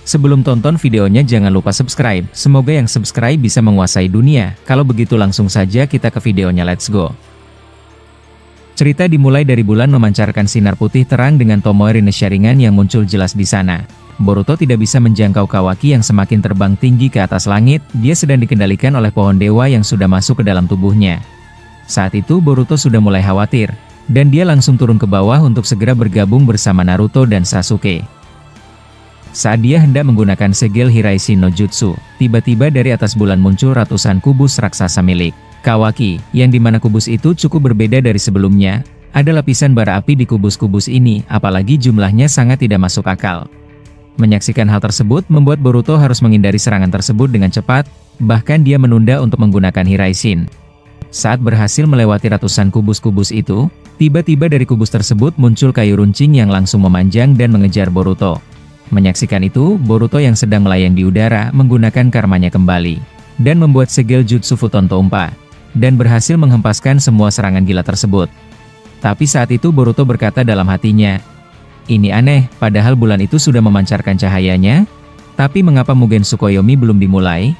Sebelum tonton videonya jangan lupa subscribe, semoga yang subscribe bisa menguasai dunia. Kalau begitu langsung saja kita ke videonya, let's go. Cerita dimulai dari bulan memancarkan sinar putih terang dengan Tomoe Rinnesharingan yang muncul jelas di sana. Boruto tidak bisa menjangkau Kawaki yang semakin terbang tinggi ke atas langit, dia sedang dikendalikan oleh pohon dewa yang sudah masuk ke dalam tubuhnya. Saat itu Boruto sudah mulai khawatir, dan dia langsung turun ke bawah untuk segera bergabung bersama Naruto dan Sasuke. Saat dia hendak menggunakan segel Hiraishin no Jutsu, tiba-tiba dari atas bulan muncul ratusan kubus raksasa milik Kawaki, yang dimana kubus itu cukup berbeda dari sebelumnya. Ada lapisan bara api di kubus-kubus ini, apalagi jumlahnya sangat tidak masuk akal. Menyaksikan hal tersebut membuat Boruto harus menghindari serangan tersebut dengan cepat, bahkan dia menunda untuk menggunakan Hiraishin. Saat berhasil melewati ratusan kubus-kubus itu, tiba-tiba dari kubus tersebut muncul kayu runcing yang langsung memanjang dan mengejar Boruto. Menyaksikan itu, Boruto yang sedang melayang di udara menggunakan karmanya kembali, dan membuat segel Jutsu Futon Tompa, dan berhasil menghempaskan semua serangan gila tersebut. Tapi saat itu Boruto berkata dalam hatinya, ini aneh, padahal bulan itu sudah memancarkan cahayanya, tapi mengapa Mugen Tsukuyomi belum dimulai?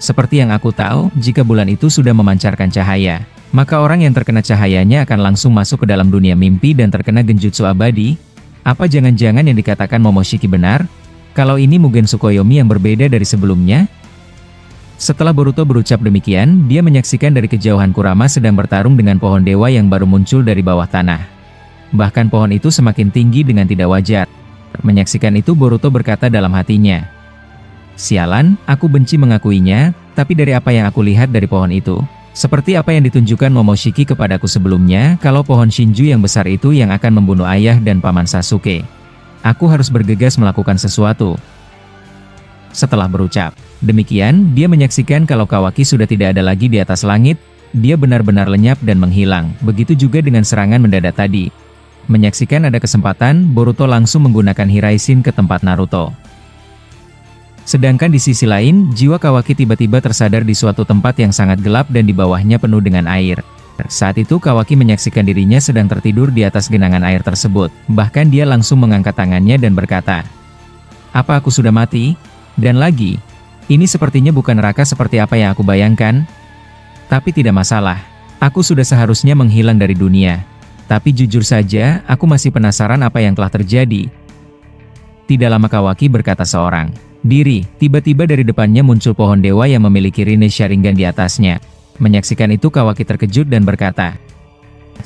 Seperti yang aku tahu, jika bulan itu sudah memancarkan cahaya, maka orang yang terkena cahayanya akan langsung masuk ke dalam dunia mimpi dan terkena genjutsu abadi. Apa jangan-jangan yang dikatakan Momoshiki benar? Kalau ini Mugen Tsukuyomi yang berbeda dari sebelumnya? Setelah Boruto berucap demikian, dia menyaksikan dari kejauhan Kurama sedang bertarung dengan pohon dewa yang baru muncul dari bawah tanah. Bahkan pohon itu semakin tinggi dengan tidak wajar. Menyaksikan itu Boruto berkata dalam hatinya, sialan, aku benci mengakuinya, tapi dari apa yang aku lihat dari pohon itu, seperti apa yang ditunjukkan Momoshiki kepadaku sebelumnya, kalau pohon Shinju yang besar itu yang akan membunuh ayah dan paman Sasuke. Aku harus bergegas melakukan sesuatu. Setelah berucap demikian, dia menyaksikan kalau Kawaki sudah tidak ada lagi di atas langit, dia benar-benar lenyap dan menghilang, begitu juga dengan serangan mendadak tadi. Menyaksikan ada kesempatan, Boruto langsung menggunakan Hiraishin ke tempat Naruto. Sedangkan di sisi lain, jiwa Kawaki tiba-tiba tersadar di suatu tempat yang sangat gelap dan di bawahnya penuh dengan air. Saat itu Kawaki menyaksikan dirinya sedang tertidur di atas genangan air tersebut. Bahkan dia langsung mengangkat tangannya dan berkata, apa aku sudah mati? Dan lagi, ini sepertinya bukan neraka seperti apa yang aku bayangkan. Tapi tidak masalah, aku sudah seharusnya menghilang dari dunia. Tapi jujur saja, aku masih penasaran apa yang telah terjadi. Tidak lama Kawaki berkata seorang diri, tiba-tiba dari depannya muncul pohon dewa yang memiliki Rinnesharingan di atasnya. Menyaksikan itu Kawaki terkejut dan berkata,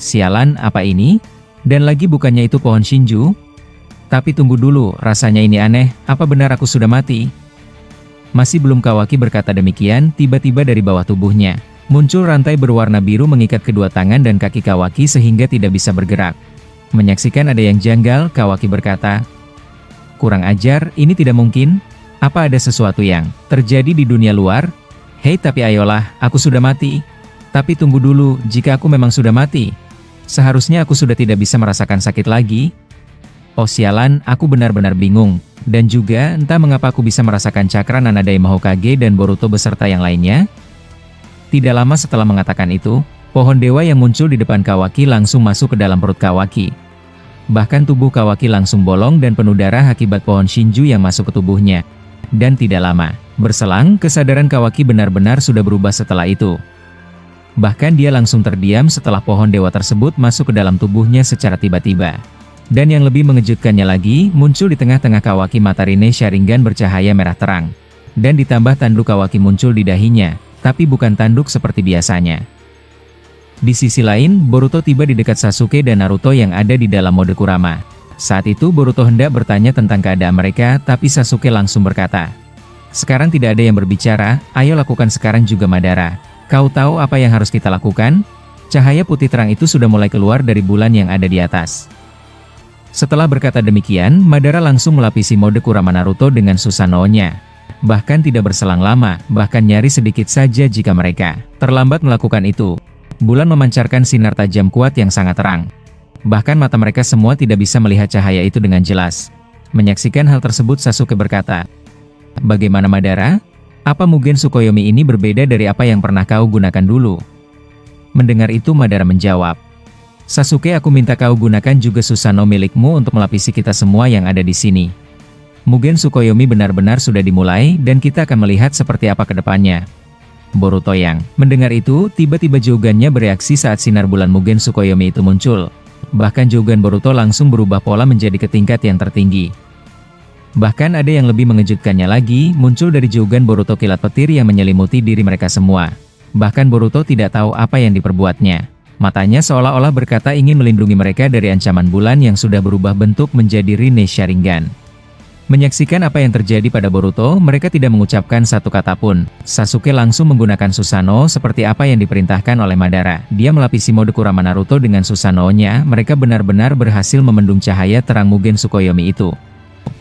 sialan, apa ini? Dan lagi bukannya itu pohon Shinju? Tapi tunggu dulu, rasanya ini aneh, apa benar aku sudah mati? Masih belum Kawaki berkata demikian, tiba-tiba dari bawah tubuhnya muncul rantai berwarna biru mengikat kedua tangan dan kaki Kawaki sehingga tidak bisa bergerak. Menyaksikan ada yang janggal, Kawaki berkata, kurang ajar, ini tidak mungkin. Apa ada sesuatu yang terjadi di dunia luar? Hei, tapi ayolah, aku sudah mati. Tapi tunggu dulu, jika aku memang sudah mati, seharusnya aku sudah tidak bisa merasakan sakit lagi. Oh sialan, aku benar-benar bingung. Dan juga, entah mengapa aku bisa merasakan cakra Nanadaima Hokage dan Boruto beserta yang lainnya. Tidak lama setelah mengatakan itu, pohon dewa yang muncul di depan Kawaki langsung masuk ke dalam perut Kawaki. Bahkan tubuh Kawaki langsung bolong dan penuh darah akibat pohon Shinju yang masuk ke tubuhnya. Dan tidak lama berselang, kesadaran Kawaki benar-benar sudah berubah setelah itu. Bahkan dia langsung terdiam setelah pohon dewa tersebut masuk ke dalam tubuhnya secara tiba-tiba. Dan yang lebih mengejutkannya lagi, muncul di tengah-tengah Kawaki mata Rinnesharingan bercahaya merah terang. Dan ditambah tanduk Kawaki muncul di dahinya, tapi bukan tanduk seperti biasanya. Di sisi lain, Boruto tiba di dekat Sasuke dan Naruto yang ada di dalam mode Kurama. Saat itu Boruto hendak bertanya tentang keadaan mereka, tapi Sasuke langsung berkata, sekarang tidak ada yang berbicara, ayo lakukan sekarang juga Madara. Kau tahu apa yang harus kita lakukan? Cahaya putih terang itu sudah mulai keluar dari bulan yang ada di atas. Setelah berkata demikian, Madara langsung melapisi mode Kurama Naruto dengan Susanoo-nya. Bahkan tidak berselang lama, bahkan nyaris sedikit saja jika mereka terlambat melakukan itu. Bulan memancarkan sinar tajam kuat yang sangat terang. Bahkan mata mereka semua tidak bisa melihat cahaya itu dengan jelas. Menyaksikan hal tersebut Sasuke berkata, bagaimana Madara? Apa Mugen Tsukuyomi ini berbeda dari apa yang pernah kau gunakan dulu? Mendengar itu Madara menjawab, Sasuke, aku minta kau gunakan juga Susanoo milikmu untuk melapisi kita semua yang ada di sini. Mugen Tsukuyomi benar-benar sudah dimulai dan kita akan melihat seperti apa ke depannya. Boruto yang mendengar itu, tiba-tiba Jougannya bereaksi saat sinar bulan Mugen Tsukuyomi itu muncul. Bahkan Jougan Boruto langsung berubah pola menjadi ke tingkat yang tertinggi. Bahkan ada yang lebih mengejutkannya lagi, muncul dari Jougan Boruto kilat petir yang menyelimuti diri mereka semua. Bahkan Boruto tidak tahu apa yang diperbuatnya. Matanya seolah-olah berkata ingin melindungi mereka dari ancaman bulan yang sudah berubah bentuk menjadi Rinne Sharingan. Menyaksikan apa yang terjadi pada Boruto, mereka tidak mengucapkan satu kata pun. Sasuke langsung menggunakan Susanoo seperti apa yang diperintahkan oleh Madara. Dia melapisi mode Kurama Naruto dengan Susanoo-nya, mereka benar-benar berhasil memendung cahaya terang Mugen Tsukuyomi itu.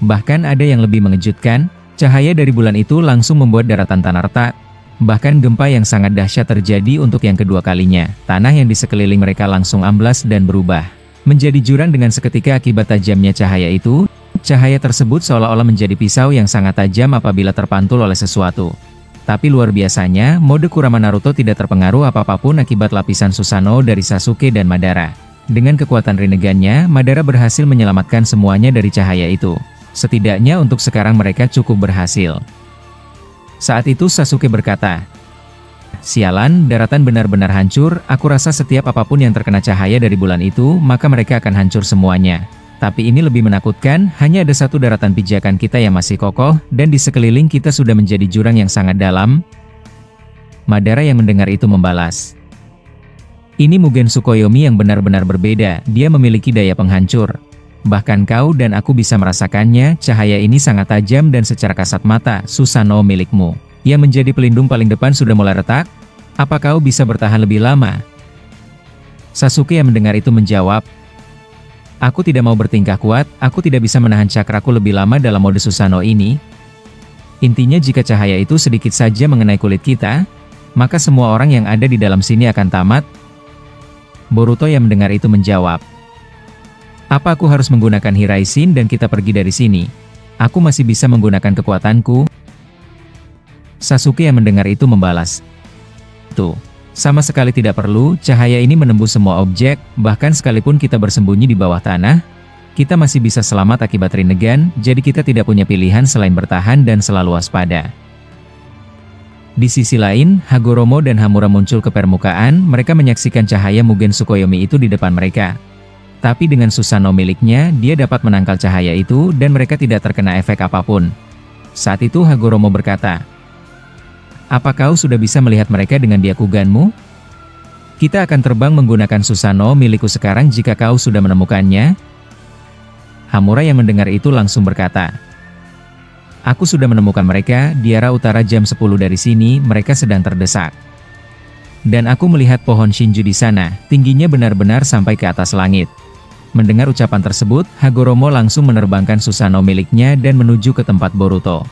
Bahkan ada yang lebih mengejutkan, cahaya dari bulan itu langsung membuat daratan tanah retak. Bahkan gempa yang sangat dahsyat terjadi untuk yang kedua kalinya. Tanah yang di sekeliling mereka langsung amblas dan berubah menjadi jurang dengan seketika akibat tajamnya cahaya itu. Cahaya tersebut seolah-olah menjadi pisau yang sangat tajam apabila terpantul oleh sesuatu. Tapi luar biasanya, mode Kurama Naruto tidak terpengaruh apapun akibat lapisan Susanoo dari Sasuke dan Madara. Dengan kekuatan Rinnegan-nya, Madara berhasil menyelamatkan semuanya dari cahaya itu. Setidaknya untuk sekarang mereka cukup berhasil. Saat itu Sasuke berkata, "Sialan, daratan benar-benar hancur, aku rasa setiap apapun yang terkena cahaya dari bulan itu, maka mereka akan hancur semuanya. Tapi ini lebih menakutkan, hanya ada satu daratan pijakan kita yang masih kokoh, dan di sekeliling kita sudah menjadi jurang yang sangat dalam." Madara yang mendengar itu membalas, "Ini Mugen Tsukuyomi yang benar-benar berbeda, dia memiliki daya penghancur. Bahkan kau dan aku bisa merasakannya, cahaya ini sangat tajam dan secara kasat mata, Susanoo milikmu yang menjadi pelindung paling depan sudah mulai retak. Apa kau bisa bertahan lebih lama?" Sasuke yang mendengar itu menjawab, "Aku tidak mau bertingkah kuat, aku tidak bisa menahan cakraku lebih lama dalam mode Susanoo ini. Intinya jika cahaya itu sedikit saja mengenai kulit kita, maka semua orang yang ada di dalam sini akan tamat." Boruto yang mendengar itu menjawab, "Apa aku harus menggunakan Hiraishin dan kita pergi dari sini? Aku masih bisa menggunakan kekuatanku." Sasuke yang mendengar itu membalas, "Tuh. Sama sekali tidak perlu, cahaya ini menembus semua objek, bahkan sekalipun kita bersembunyi di bawah tanah, kita masih bisa selamat akibat Rinnegan, jadi kita tidak punya pilihan selain bertahan dan selalu waspada." Di sisi lain, Hagoromo dan Hamura muncul ke permukaan, mereka menyaksikan cahaya Mugen Tsukuyomi itu di depan mereka. Tapi dengan Susanoo miliknya, dia dapat menangkal cahaya itu dan mereka tidak terkena efek apapun. Saat itu Hagoromo berkata, "Apa kau sudah bisa melihat mereka dengan Byakuganmu? Kita akan terbang menggunakan Susanoo milikku sekarang jika kau sudah menemukannya." Hamura yang mendengar itu langsung berkata, "Aku sudah menemukan mereka, di arah utara jam 10 dari sini, mereka sedang terdesak. Dan aku melihat pohon Shinju di sana, tingginya benar-benar sampai ke atas langit." Mendengar ucapan tersebut, Hagoromo langsung menerbangkan Susanoo miliknya dan menuju ke tempat Boruto.